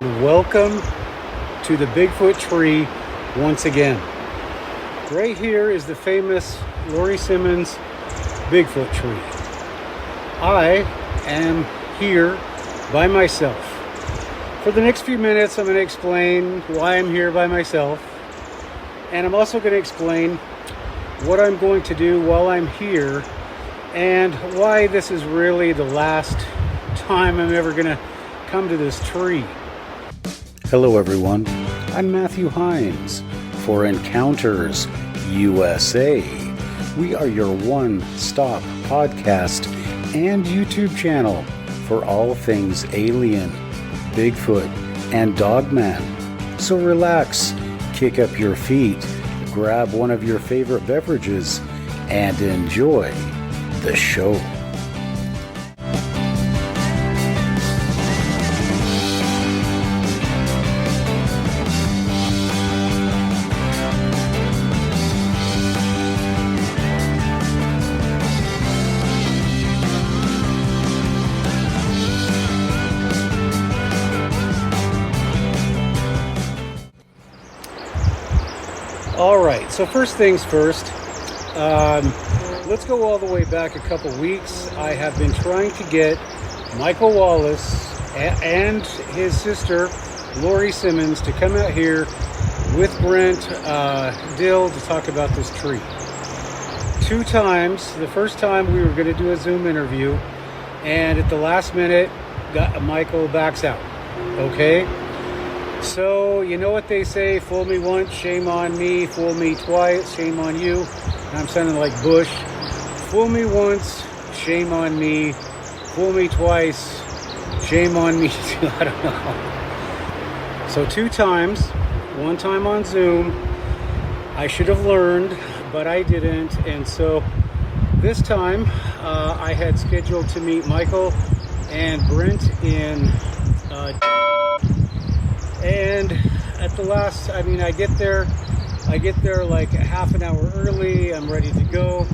Welcome to the Bigfoot Tree once again. Right here is the famous Lori Simmons Bigfoot Tree. I am here by myself. For the next few minutes, I'm going to explain why I'm here by myself. And I'm also going to explain what I'm going to do while I'm here and why this is really the last time I'm ever going to come to this tree. Hello everyone, I'm Matthew Hines for Encounters USA. We are your one-stop podcast and YouTube channel for all things alien, Bigfoot, and Dogman. So relax, kick up your feet, grab one of your favorite beverages, and enjoy the show. All right, so first things first, let's go all the way back a couple weeks. I have been trying to get Michael Wallace and his sister, Lori Simmons, to come out here with Brent Dill to talk about this tree. 2 times. The first time we were going to do a Zoom interview, and at the last minute, Michael backs out. Okay? So, you know what they say, fool me once, shame on me, fool me twice, shame on you. I'm sounding like Bush. Fool me once, shame on me, fool me twice, shame on me. I don't know. So 2 times, 1 time on Zoom. I should have learned, but I didn't. And so this time, I had scheduled to meet Michael and Brent in and at the last, I get there like half an hour early. I'm ready to go.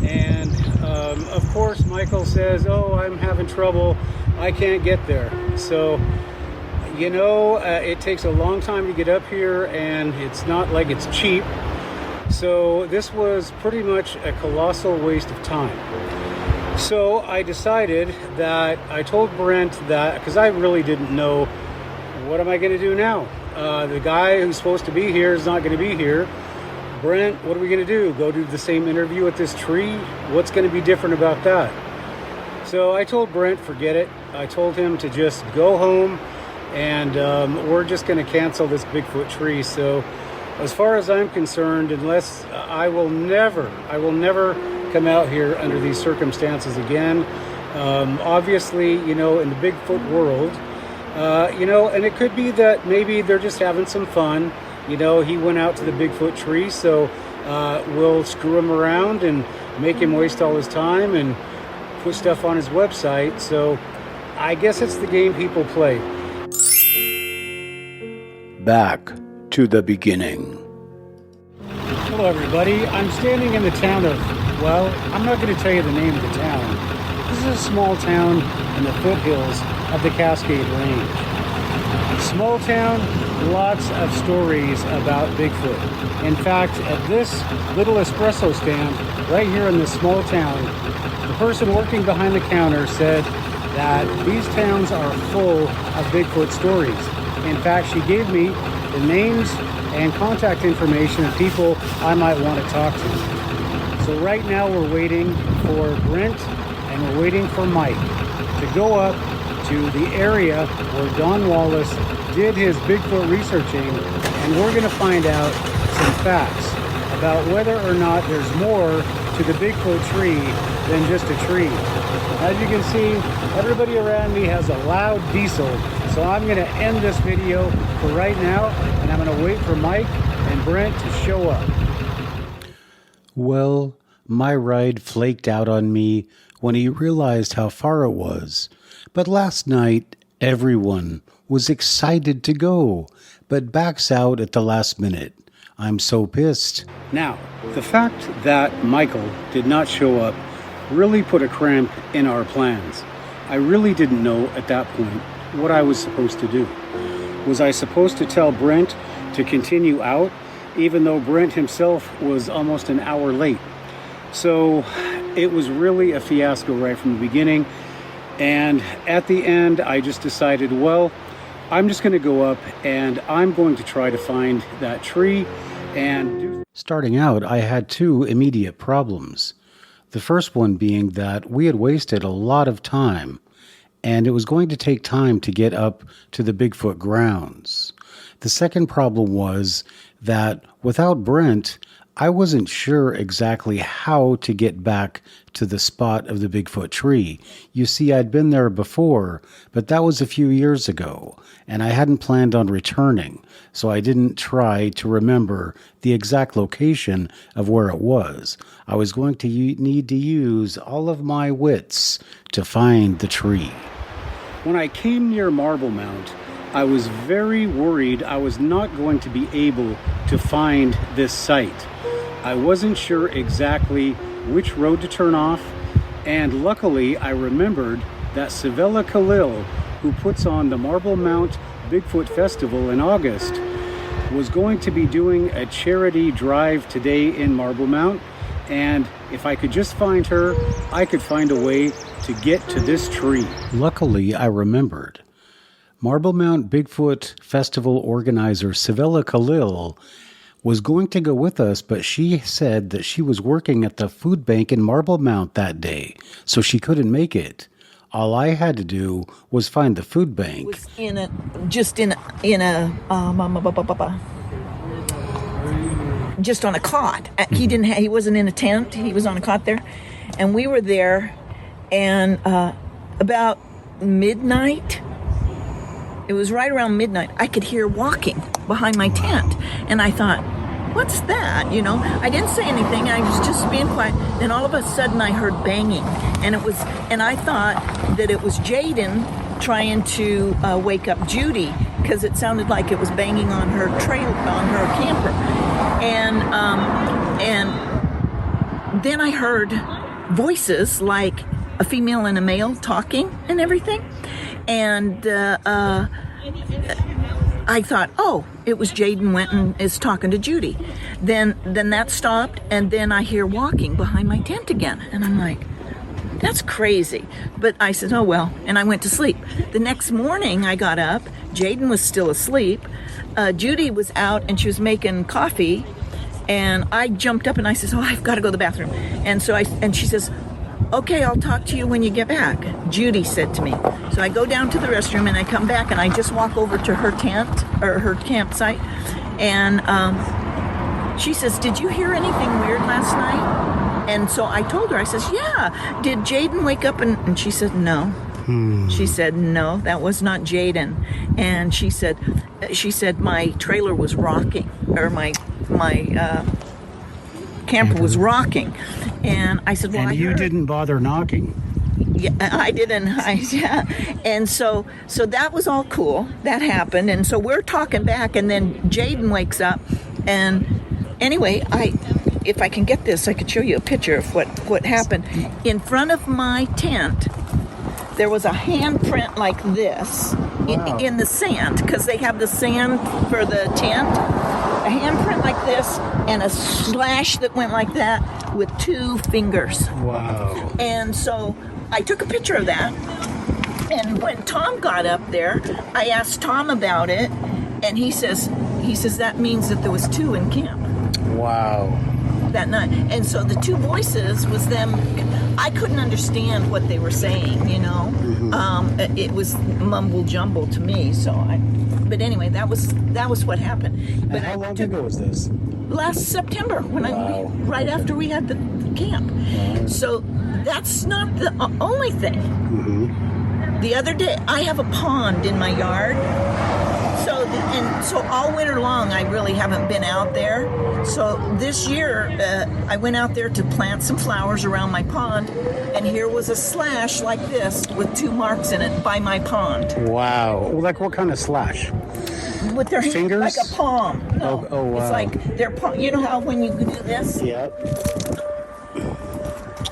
And of course, Michael says, oh, I'm having trouble. I can't get there. So, it takes a long time to get up here, and it's not like it's cheap. So this was pretty much a colossal waste of time. So I decided that I told Brent that, because I really didn't know, what am I going to do now? The guy who's supposed to be here is not going to be here. Brent, what are we going to do? Go do the same interview at this tree? What's going to be different about that? So I told Brent, forget it. I told him to just go home, and we're just going to cancel this Bigfoot tree. So as far as I'm concerned, unless I will never come out here under these circumstances again. Obviously, in the Bigfoot world, and it could be that maybe they're just having some fun. He went out to the Bigfoot tree, so we'll screw him around and make him waste all his time and put stuff on his website. So I guess it's the game people play. Back to the beginning. Hello, everybody. I'm standing in the town of, I'm not going to tell you the name of the town. This is a small town in the foothills of the Cascade Range. Small town, lots of stories about Bigfoot. In fact, at this little espresso stand right here in this small town, the person working behind the counter said that these towns are full of Bigfoot stories. In fact, she gave me the names and contact information of people I might want to talk to. So right now we're waiting for Brent and we're waiting for Mike to go up to the area where Don Wallace did his Bigfoot researching, and we're going to find out some facts about whether or not there's more to the Bigfoot tree than just a tree. As you can see, everybody around me has a loud diesel, so I'm going to end this video for right now, and I'm going to wait for Mike and Brent to show up. Well, my ride flaked out on me when he realized how far it was. But last night, everyone was excited to go, but backs out at the last minute. I'm so pissed. Now, the fact that Michael did not show up really put a cramp in our plans. I really didn't know at that point what I was supposed to do. was I supposed to tell Brent to continue out, even though Brent himself was almost an hour late. So it was really a fiasco right from the beginning. And at the end, I just decided, well, I'm just going to go up and I'm going to try to find that tree and do. Starting out, I had two immediate problems. The first one being that we had wasted a lot of time, and it was going to take time to get up to the Bigfoot grounds. The second problem was that without Brent, I wasn't sure exactly how to get back to the spot of the Bigfoot tree. You see, I'd been there before, but that was a few years ago, and I hadn't planned on returning, so I didn't try to remember the exact location of where it was. I was going to need to use all of my wits to find the tree. When I came near Marble Mount, I was very worried I was not going to be able to find this site. I wasn't sure exactly which road to turn off, and luckily I remembered that Savella Khalil, who puts on the Marble Mount Bigfoot Festival in August, was going to be doing a charity drive today in Marble Mount, and if I could just find her, I could find a way to get to this tree. Luckily, I remembered. Marble Mount Bigfoot Festival organizer Savella Khalil was going to go with us, but she said that she was working at the food bank in Marble Mount that day, so she couldn't make it. All I had to do was find the food bank. Was just on a cot. He wasn't in a tent. He was on a cot there, and we were there. And about midnight, it was right around midnight, I could hear walking behind my tent, and I thought, what's that? You know, I didn't say anything. I was just being quiet. Then all of a sudden, I heard banging, and I thought that it was Jaden trying to wake up Judy, because it sounded like it was banging on her camper, and then I heard voices like a female and a male talking and everything, and I thought, oh, it was Jaden went and is talking to Judy. Then that stopped, and then I hear walking behind my tent again, and I'm like, that's crazy. But I said, oh well, and I went to sleep. The next morning I got up, Jaden was still asleep, Judy was out and she was making coffee, and I jumped up and I said, oh, I've got to go to the bathroom. And she says, okay, I'll talk to you when you get back, Judy said to me. So I go down to the restroom and I come back and I just walk over to her tent, or her campsite, and she says, did you hear anything weird last night? And so I told her, I says, yeah, did Jaden wake up? And she said, no. She said, no, that was not Jaden. And she said my trailer was rocking, or my camper was rocking. And I said, well, and you didn't bother knocking. Yeah, I didn't. Yeah. And so that was all cool. That happened. And so we're talking back, and then Jaden wakes up. And anyway, if I can get this, I could show you a picture of what happened. In front of my tent, there was a handprint like this. Wow. in the sand, because they have the sand for the tent. A handprint like this, and a slash that went like that with 2 fingers. Wow. And so I took a picture of that, and when Tom got up there, I asked Tom about it, and he says that means that there was 2 in camp. Wow. That night. And so the 2 voices was them. I couldn't understand what they were saying, you know. Mm-hmm. It was mumble jumble to me. But anyway, that was what happened. But how long ago was this? Last September, right after we had the camp. Wow. So that's not the only thing. Mm-hmm. The other day, I have a pond in my yard. So all winter long, I really haven't been out there. So this year, I went out there to plant some flowers around my pond, and here was a slash like this with 2 marks in it by my pond. Wow. Like what kind of slash? With their fingers? Like a palm. No, oh wow. It's like their palm. You know how when you do this? Yep.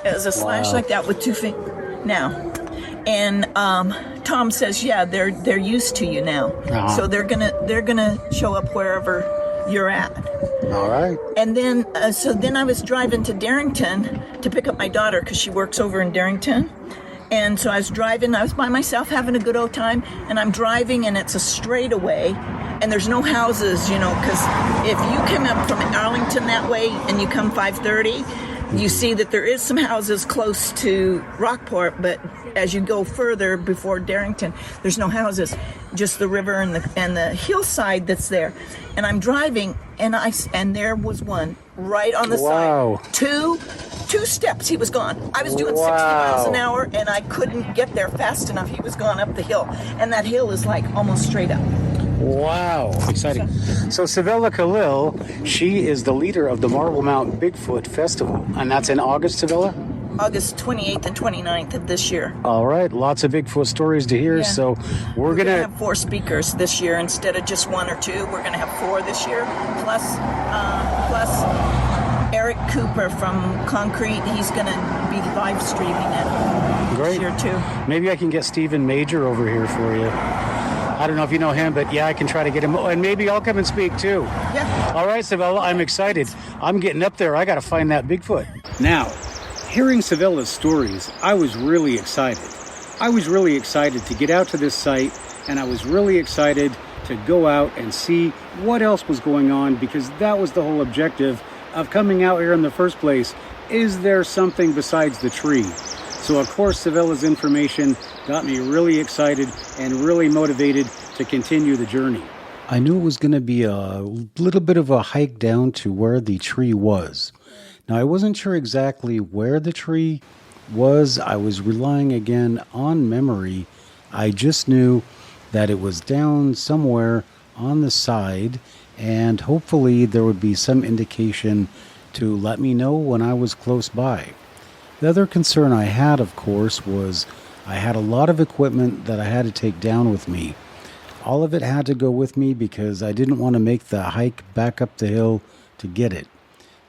It was a slash like that with 2 fingers. Now, and Tom says, yeah, they're used to you now, so they're gonna show up wherever you're at. All right. And then, so then I was driving to Darrington to pick up my daughter because she works over in Darrington. And so I was driving, I was by myself having a good old time, and I'm driving and it's a straightaway and there's no houses, you know, because if you come up from Arlington that way and you come 5:30, you see that there is some houses close to Rockport, but as you go further before Darrington, there's no houses, just the river and the hillside that's there. And I'm driving, and there was one right on the side. Two steps, he was gone. I was doing 60 miles an hour, and I couldn't get there fast enough. He was gone up the hill, and that hill is like almost straight up. Wow, exciting. So Savella Khalil, she is the leader of the Marble Mount Bigfoot Festival, and that's in August, Savella? August 28th and 29th of this year. All right, lots of Bigfoot stories to hear, so we're going to have 4 speakers this year instead of just 1 or 2. We're going to have 4 this year, plus Eric Cooper from Concrete. He's going to be live streaming it this year too. Maybe I can get Stephen Major over here for you. I don't know if you know him, but yeah, I can try to get him. And maybe I'll come and speak too. Yeah. All right, Savella, I'm excited. I'm getting up there. I got to find that Bigfoot. Now, hearing Savella's stories, I was really excited. I was really excited to get out to this site, and I was really excited to go out and see what else was going on, because that was the whole objective of coming out here in the first place. Is there something besides the tree? So of course, Savella's information got me really excited and really motivated to continue the journey. I knew it was going to be a little bit of a hike down to where the tree was. Now, I wasn't sure exactly where the tree was. I was relying again on memory. I just knew that it was down somewhere on the side, and hopefully there would be some indication to let me know when I was close by. The other concern I had, of course, was I had a lot of equipment that I had to take down with me. All of it had to go with me because I didn't want to make the hike back up the hill to get it.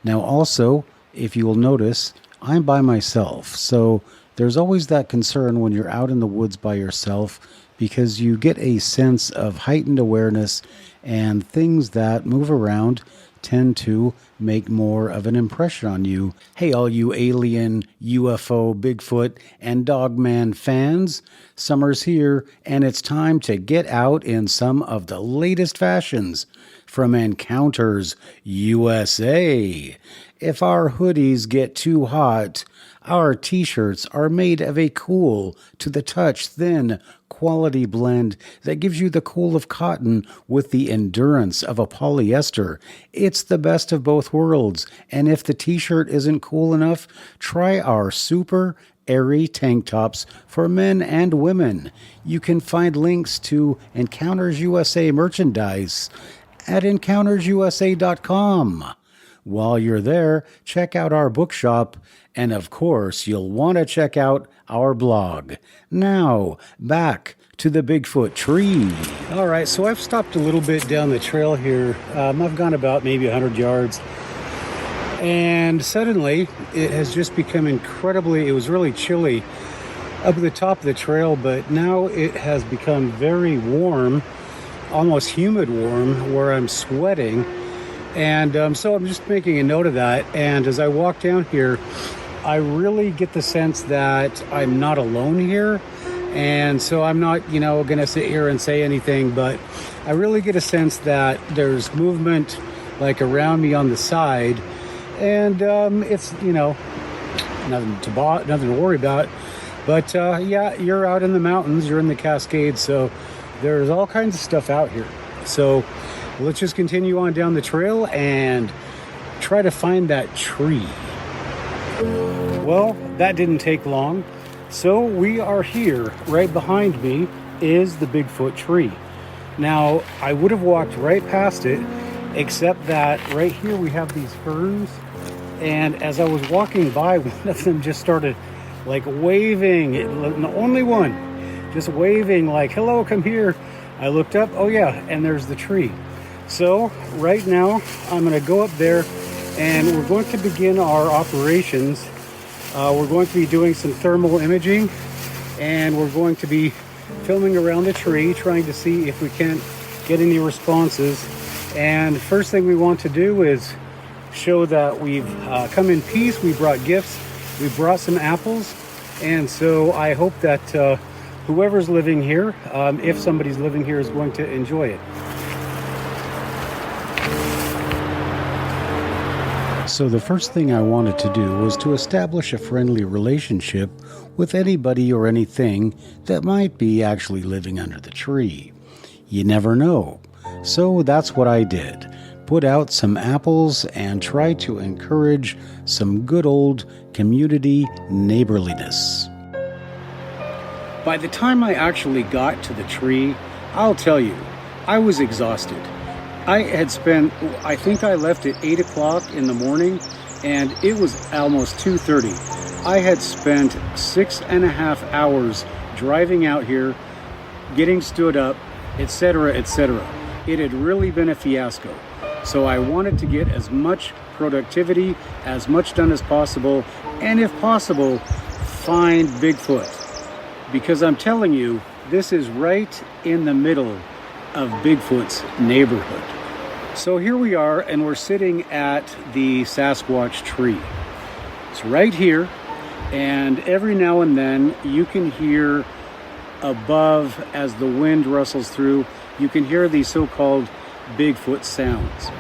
Now also, if you will notice, I'm by myself, so there's always that concern when you're out in the woods by yourself, because you get a sense of heightened awareness, and things that move around tend to make more of an impression on you. Hey, all you alien, UFO, Bigfoot, and Dogman fans, summer's here, and it's time to get out in some of the latest fashions from Encounters USA. If our hoodies get too hot, our t-shirts are made of a cool, to the touch, thin, quality blend that gives you the cool of cotton with the endurance of a polyester. It's the best of both worlds, and if the t-shirt isn't cool enough, try our super airy tank tops for men and women. You can find links to Encounters USA merchandise at encountersusa.com. While you're there, check out our bookshop, and of course, you'll want to check out our blog. Now, back to the Bigfoot tree. All right, so I've stopped a little bit down the trail here. I've gone about maybe 100 yards, and suddenly it has just become it was really chilly up at the top of the trail, but now it has become very warm, almost humid warm, where I'm sweating. And so I'm just making a note of that. And as I walk down here, I really get the sense that I'm not alone here. And so I'm not, going to sit here and say anything, but I really get a sense that there's movement like around me on the side. And it's, nothing to worry about. But yeah, you're out in the mountains, you're in the Cascades, so there's all kinds of stuff out here. So let's just continue on down the trail and try to find that tree. Well, that didn't take long. So we are here. Right behind me is the Bigfoot tree. Now, I would have walked right past it, except that right here we have these ferns. And as I was walking by, one of them just started like waving. The only one just waving like, hello, come here. I looked up, oh yeah, and there's the tree. So right now I'm going to go up there and we're going to begin our operations. We're going to be doing some thermal imaging, and we're going to be filming around the tree, trying to see if we can't get any responses. And first thing we want to do is show that we've come in peace. We brought gifts. We brought some apples. And so I hope that whoever's living here, if somebody's living here, is going to enjoy it. So the first thing I wanted to do was to establish a friendly relationship with anybody or anything that might be actually living under the tree. You never know. So that's what I did. Put out some apples and try to encourage some good old community neighborliness. By the time I actually got to the tree, I'll tell you, I was exhausted. I think I left at 8 o'clock in the morning, and it was almost 2:30. I had spent 6.5 hours driving out here, getting stood up, etc., etc. It had really been a fiasco. So I wanted to get as much productivity, as much done as possible, and if possible, find Bigfoot. Because I'm telling you, this is right in the middle of Bigfoot's neighborhood. So here we are, and we're sitting at the Sasquatch tree. It's right here, and every now and then you can hear above, as the wind rustles through, you can hear these so-called Bigfoot sounds.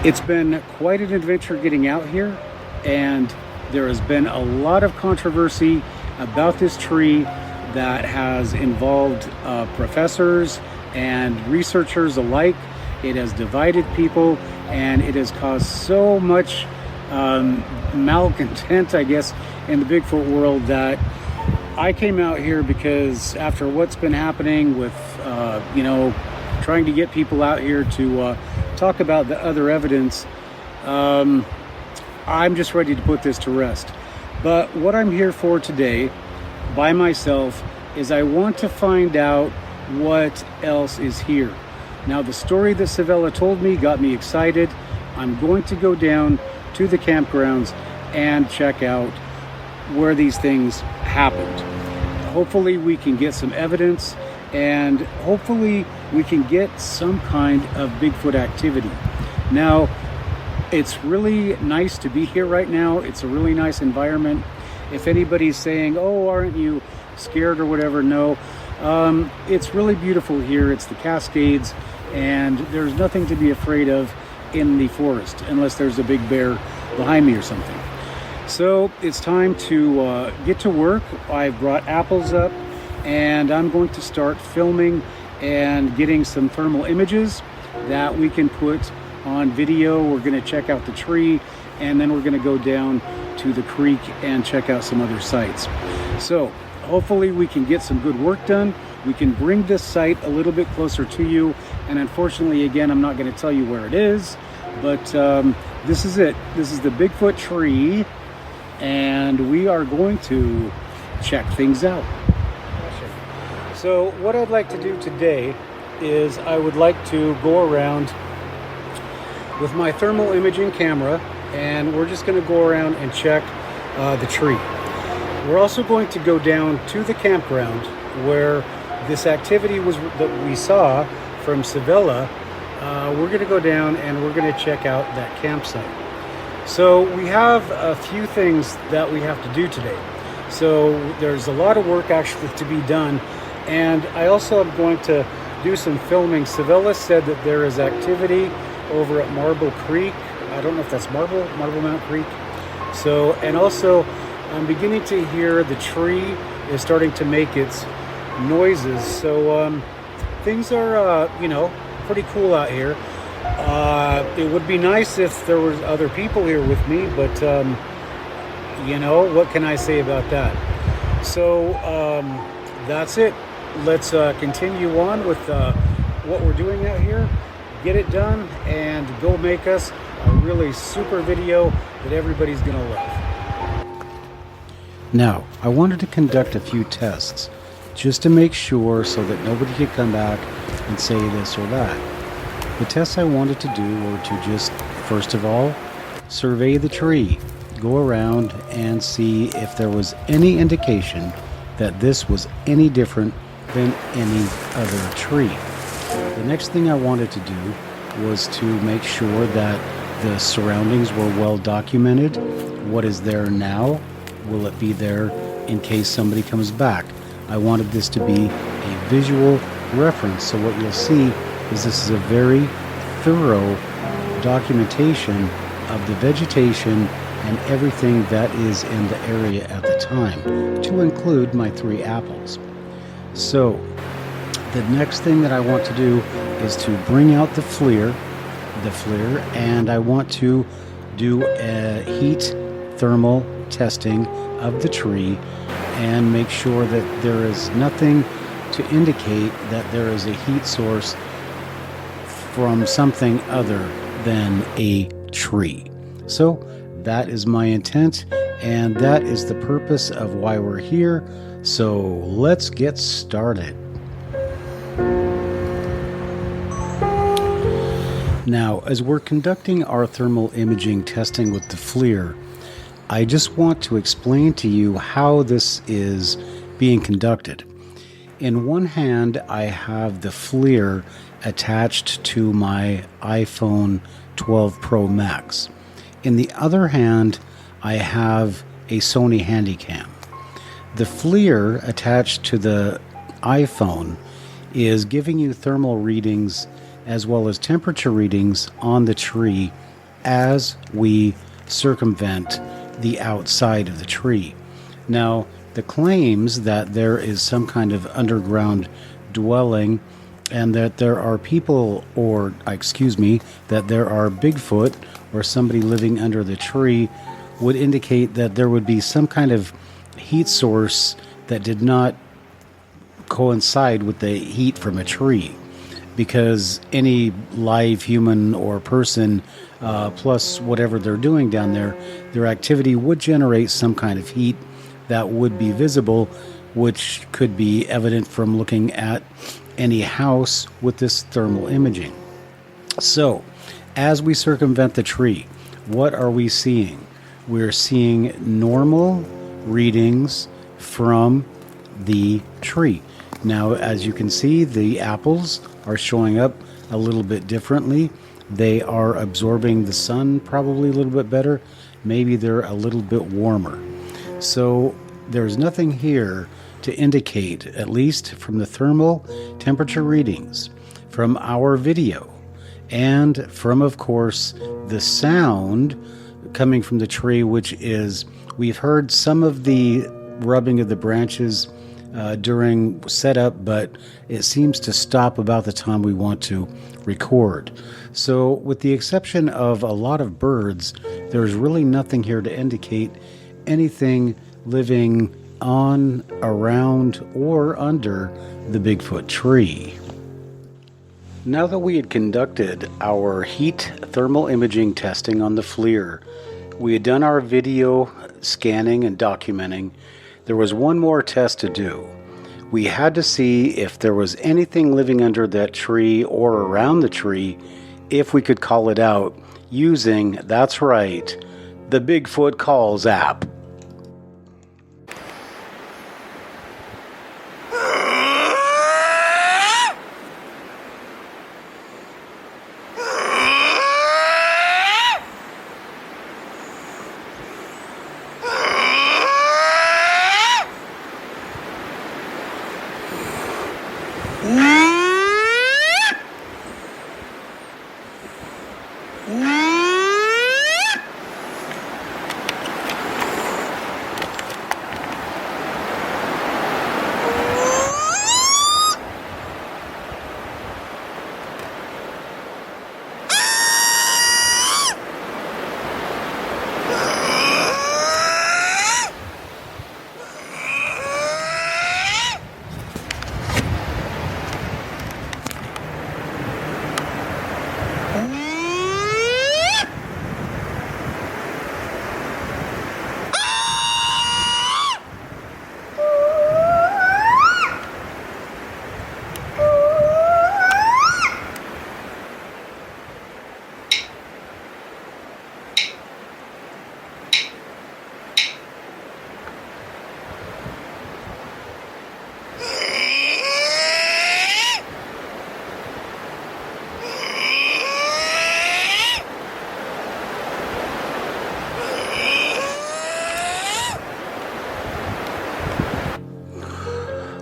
It's been quite an adventure getting out here, and there has been a lot of controversy about this tree that has involved professors and researchers alike. It has divided people, and it has caused so much malcontent, I guess, in the Bigfoot world that I came out here because after what's been happening with, trying to get people out here to talk about the other evidence, I'm just ready to put this to rest. But what I'm here for today, by myself, is I want to find out what else is here. Now, the story that Savella told me got me excited. I'm going to go down to the campgrounds and check out where these things happened. Hopefully we can get some evidence, and hopefully we can get some kind of Bigfoot activity. Now, it's really nice to be here right now. It's a really nice environment. If anybody's saying, oh, aren't you scared or whatever, no. It's really beautiful here. It's the Cascades, and there's nothing to be afraid of in the forest unless there's a big bear behind me or something. So it's time to get to work. I've brought apples up, and I'm going to start filming and getting some thermal images that we can put on video. We're going to check out the tree, and then we're going to go down to the creek and check out some other sites. So hopefully we can get some good work done. We can bring this site a little bit closer to you, and unfortunately, again, I'm not going to tell you where it is, but this is it. This is the Bigfoot tree, and we are going to check things out. So what I'd like to do today is I would like to go around with my thermal imaging camera, and we're just going to go around and check the tree. We're also going to go down to the campground where this activity was that we saw from Savella. We're going to go down and we're going to check out that campsite. So we have a few things that we have to do today. So there's a lot of work actually to be done, and I also am going to do some filming. Savella said that there is activity over at Marble Creek. I don't know if that's Marble Mount Creek. So, and also I'm beginning to hear the tree is starting to make its noises. So things are, pretty cool out here. It would be nice if there was other people here with me, but what can I say about that? So that's it. Let's continue on with what we're doing out here, get it done, and go make us a really super video that everybody's gonna love. Now, I wanted to conduct a few tests just to make sure so that nobody could come back and say this or that. The tests I wanted to do were to just, first of all, survey the tree, go around and see if there was any indication that this was any different than any other tree. The next thing I wanted to do was to make sure that the surroundings were well documented. What is there now? Will it be there in case somebody comes back? I wanted this to be a visual reference. So what you'll see is this is a very thorough documentation of the vegetation and everything that is in the area at the time, to include my 3 apples. So the next thing that I want to do is to bring out the FLIR, and I want to do a heat thermal testing of the tree and make sure that there is nothing to indicate that there is a heat source from something other than a tree. So that is my intent, and that is the purpose of why we're here. So let's get started. Now, as we're conducting our thermal imaging testing with the FLIR, I just want to explain to you how this is being conducted. In one hand, I have the FLIR attached to my iPhone 12 Pro Max. In the other hand, I have a Sony Handycam. The FLIR attached to the iPhone is giving you thermal readings as well as temperature readings on the tree as we circumvent the outside of the tree. Now, the claims that there is some kind of underground dwelling and that there are people, that there are Bigfoot or somebody living under the tree would indicate that there would be some kind of heat source that did not coincide with the heat from a tree, because any live human or person plus whatever they're doing down there, their activity would generate some kind of heat that would be visible, which could be evident from looking at any house with this thermal imaging. So, as we circumvent the tree, what are we seeing? We're seeing normal readings from the tree. Now, as you can see, the apples are showing up a little bit differently. They are absorbing the sun probably a little bit better. Maybe they're a little bit warmer. So there's nothing here to indicate, at least from the thermal temperature readings, from our video, and from, of course, the sound coming from the tree, which is, we've heard some of the rubbing of the branches during setup, but it seems to stop about the time we want to record. So with the exception of a lot of birds, there's really nothing here to indicate anything living on, around, or under the Bigfoot tree. Now that we had conducted our heat thermal imaging testing on the FLIR, we had done our video scanning and documenting, there was one more test to do. We had to see if there was anything living under that tree or around the tree, if we could call it out using, that's right, the Bigfoot Calls app.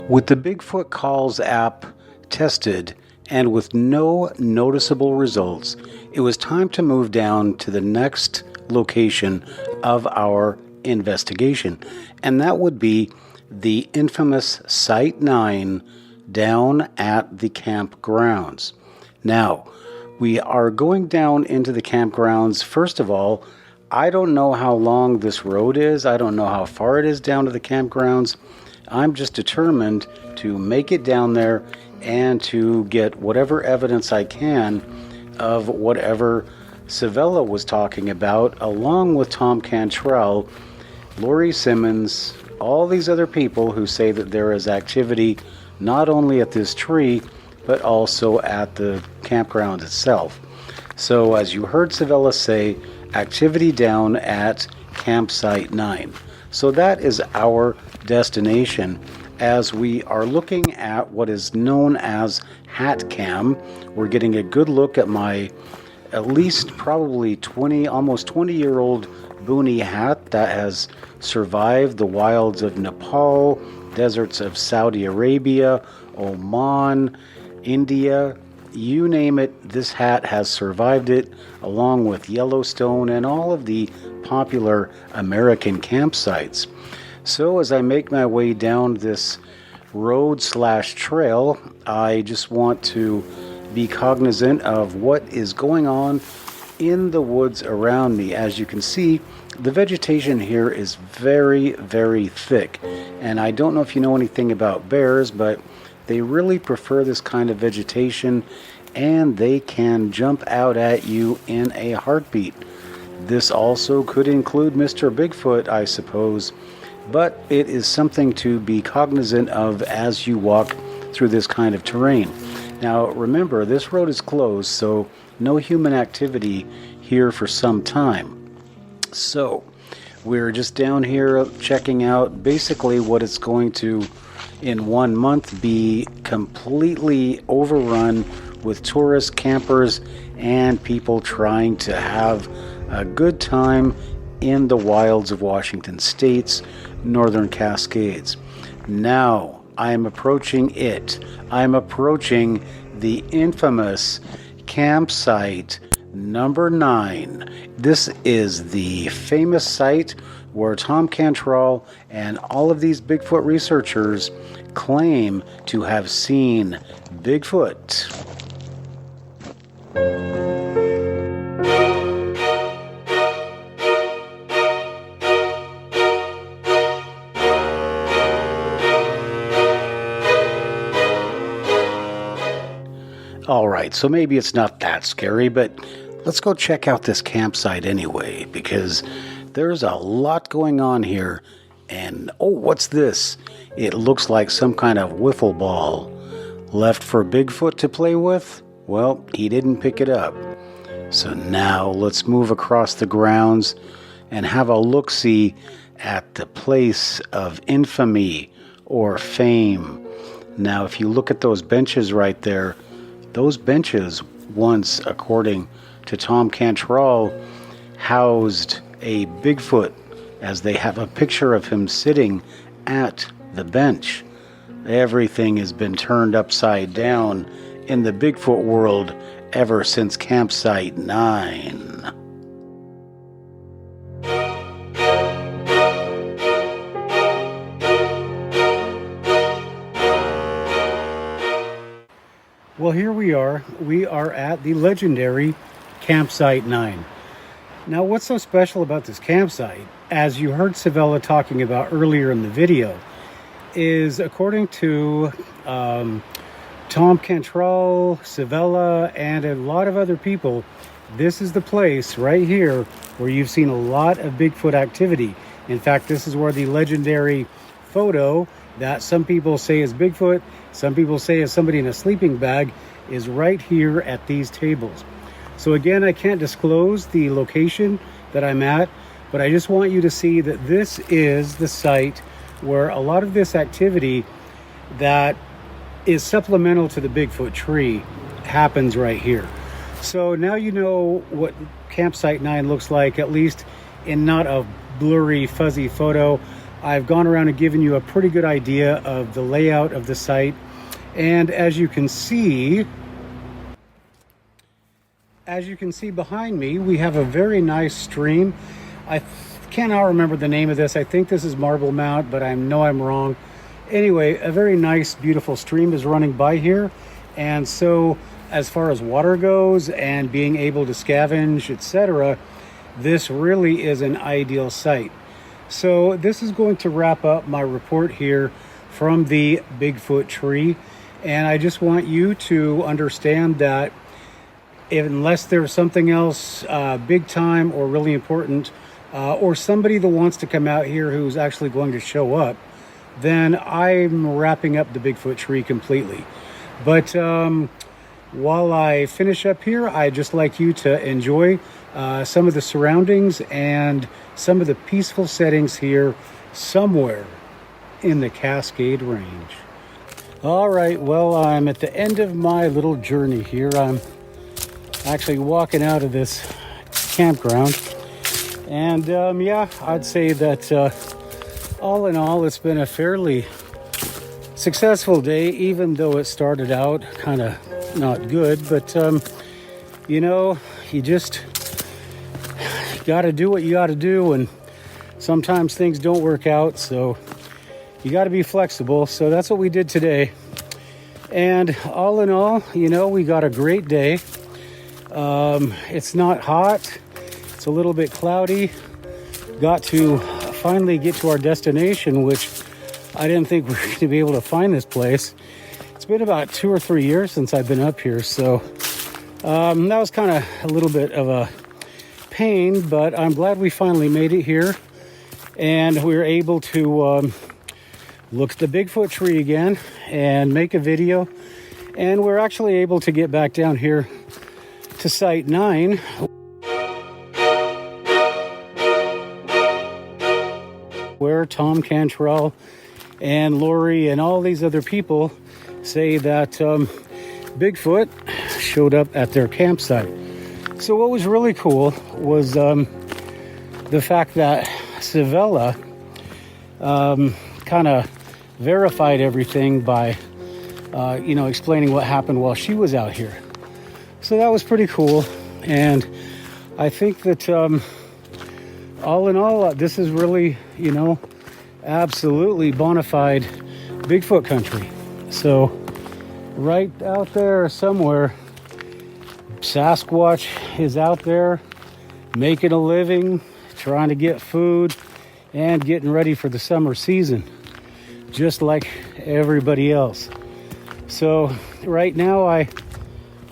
With the Bigfoot Calls app tested and with no noticeable results, it was time to move down to the next location of our investigation, and that would be the infamous Site 9 down at the campgrounds. Now, we are going down into the campgrounds. First of all, I don't know how long this road is. I don't know how far it is down to the campgrounds. I'm just determined to make it down there and to get whatever evidence I can of whatever Savella was talking about, along with Tom Cantrell, Lori Simmons, all these other people who say that there is activity not only at this tree, but also at the campground itself. So as you heard Savella say, activity down at campsite 9. So that is our destination as we are looking at what is known as hat cam. We're getting a good look at my at least probably almost 20-year-old boonie hat that has survived the wilds of Nepal, deserts of Saudi Arabia, Oman, India, you name it, this hat has survived it, along with Yellowstone and all of the popular American campsites. So as I make my way down this road/trail, I just want to be cognizant of what is going on in the woods around me. As you can see, the vegetation here is very, very thick. And I don't know if you know anything about bears, but they really prefer this kind of vegetation, and they can jump out at you in a heartbeat. This also could include Mr. Bigfoot, I suppose, but it is something to be cognizant of as you walk through this kind of terrain. Now, remember, this road is closed, so no human activity here for some time. So, we're just down here checking out basically what it's going to, in 1 month, be completely overrun with tourists, campers, and people trying to have a good time in the wilds of Washington State's northern Cascades. Now, I am approaching it. I'm approaching the infamous campsite number 9. This is the famous site where Tom Cantrell and all of these Bigfoot researchers claim to have seen Bigfoot. All right, so maybe it's not that scary, but let's go check out this campsite anyway, because there's a lot going on here. And oh, what's this? It looks like some kind of wiffle ball left for Bigfoot to play with. Well, he didn't pick it up. So now let's move across the grounds and have a look-see at the place of infamy or fame. Now, if you look at those benches right there, those benches once, according to Tom Cantrell, housed a Bigfoot, as they have a picture of him sitting at the bench. Everything has been turned upside down in the Bigfoot world ever since Campsite 9. Well, here we are. We are at the legendary Campsite 9. Now, what's so special about this campsite, as you heard Savella talking about earlier in the video, is according to Tom Cantrell, Savella, and a lot of other people, this is the place right here where you've seen a lot of Bigfoot activity. In fact, this is where the legendary photo that some people say is Bigfoot, some people say is somebody in a sleeping bag, is right here at these tables. So again, I can't disclose the location that I'm at, but I just want you to see that this is the site where a lot of this activity that is supplemental to the Bigfoot tree happens right here. So now you know what Campsite 9 looks like, at least in not a blurry, fuzzy photo. I've gone around and given you a pretty good idea of the layout of the site. And as you can see behind me, we have a very nice stream. I cannot remember the name of this. I think this is Marble Mount, but I know I'm wrong. Anyway, a very nice, beautiful stream is running by here. And so as far as water goes and being able to scavenge, etc., this really is an ideal site. So this is going to wrap up my report here from the Bigfoot tree. And I just want you to understand that unless there's something else big time or really important, or somebody that wants to come out here who's actually going to show up, then I'm wrapping up the Bigfoot tree completely. But while I finish up here, I'd just like you to enjoy some of the surroundings and some of the peaceful settings here somewhere in the Cascade Range. All right, well, I'm at the end of my little journey here. I'm actually walking out of this campground. And yeah, I'd say that all in all, it's been a fairly successful day, even though it started out kind of not good. But, you know, you just got to do what you got to do. And sometimes things don't work out. So you got to be flexible. So that's what we did today. And all in all, you know, we got a great day. It's not hot. It's a little bit cloudy. Got to finally get to our destination, which I didn't think we were going to be able to find this place. It's been about 2 or 3 years since I've been up here. So that was kind of a little bit of a pain, but I'm glad we finally made it here. And we were able to look at the Bigfoot tree again and make a video. And we're actually able to get back down here to Site 9. Where Tom Cantrell and Lori and all these other people say that Bigfoot showed up at their campsite. So what was really cool was the fact that Savella kind of verified everything by you know, explaining what happened while she was out here. So that was pretty cool. And I think that all in all, this is really, you know, absolutely bona fide Bigfoot country. So right out there somewhere, Sasquatch is out there making a living, trying to get food, and getting ready for the summer season, just like everybody else. So right now, I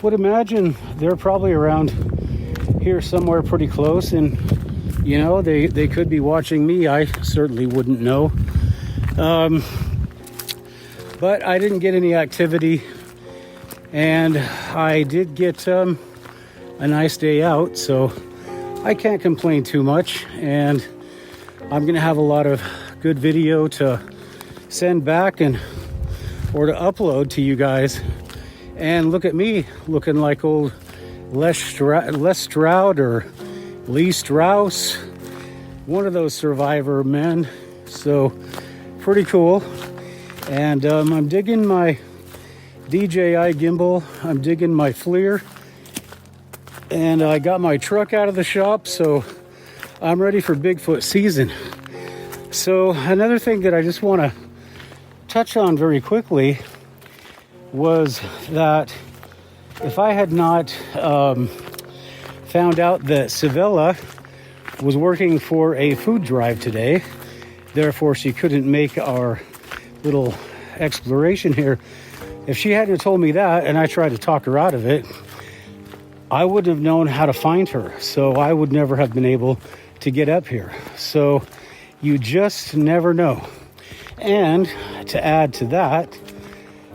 would imagine they're probably around here somewhere pretty close, and you know, they could be watching me. I certainly wouldn't know. But I didn't get any activity, and I did get a nice day out, so I can't complain too much. And I'm gonna have a lot of good video to send back or to upload to you guys. And look at me looking like old Les Stroud or Lee Strauss, one of those survivor men. So pretty cool. And I'm digging my DJI gimbal. I'm digging my FLIR. And I got my truck out of the shop, so I'm ready for Bigfoot season. So another thing that I just want to touch on very quickly was that if I had not found out that Savella was working for a food drive today, therefore she couldn't make our little exploration here, if she hadn't told me that and I tried to talk her out of it, I wouldn't have known how to find her. So I would never have been able to get up here. So you just never know. And to add to that,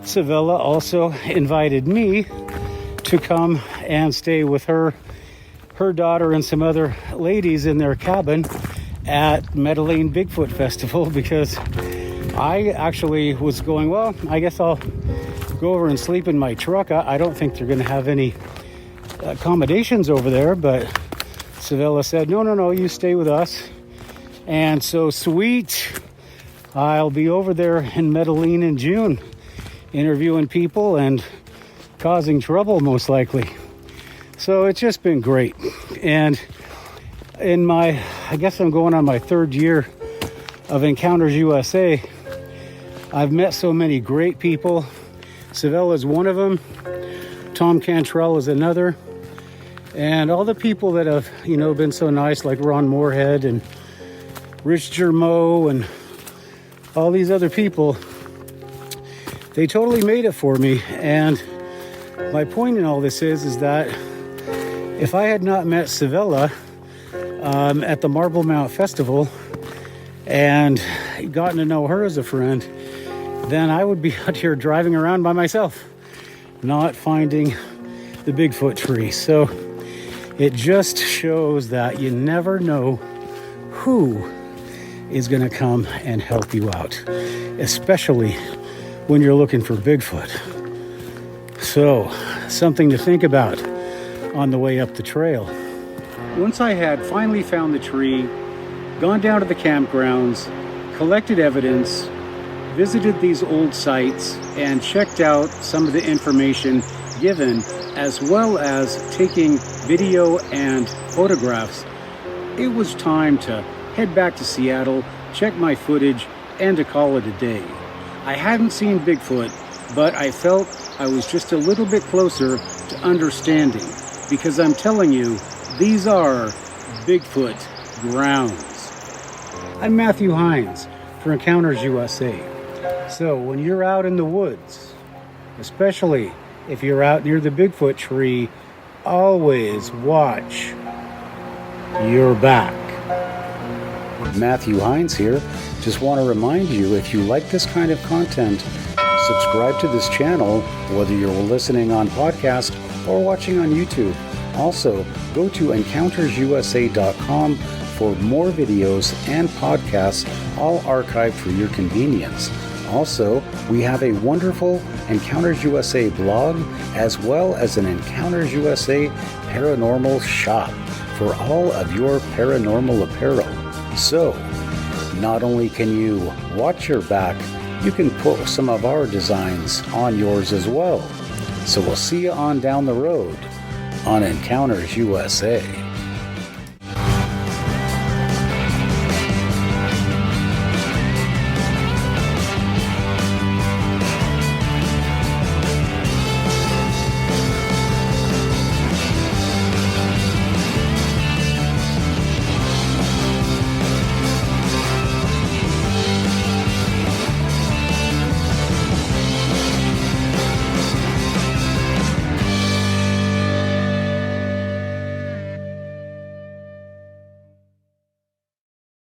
Savella also invited me to come and stay with her daughter and some other ladies in their cabin at Medellin Bigfoot Festival, because I actually was going, well, I guess I'll go over and sleep in my truck. I don't think they're going to have any accommodations over there, but Savella said, no, you stay with us. And so sweet I'll be over there in Medellin in June, interviewing people and causing trouble most likely. So it's just been great. And I guess I'm going on my third year of Encounters USA. I've met so many great people. Savella is one of them. Tom Cantrell is another. And all the people that have, been so nice, like Ron Moorhead and Rich Germeau and all these other people, they totally made it for me. And my point in all this is that if I had not met Savella at the Marble Mount Festival and gotten to know her as a friend, then I would be out here driving around by myself, not finding the Bigfoot tree. So it just shows that you never know who is going to come and help you out, especially when you're looking for Bigfoot. So, something to think about on the way up the trail. Once I had finally found the tree, gone down to the campgrounds, collected evidence, visited these old sites, and checked out some of the information given, as well as taking video and photographs, it was time to head back to Seattle, check my footage, and to call it a day. I hadn't seen Bigfoot, but I felt I was just a little bit closer to understanding, because I'm telling you, these are Bigfoot grounds. I'm Matthew Hines for Encounters USA. So when you're out in the woods, especially if you're out near the Bigfoot tree, always watch your back. Matthew Hines here. Just want to remind you, if you like this kind of content, subscribe to this channel, whether you're listening on podcast or watching on YouTube. Also, go to encountersusa.com for more videos and podcasts, all archived for your convenience. Also, we have a wonderful Encounters USA blog, as well as an Encounters USA paranormal shop for all of your paranormal apparel. So, not only can you watch your back, you can put some of our designs on yours as well. So we'll see you on down the road on Encounters USA.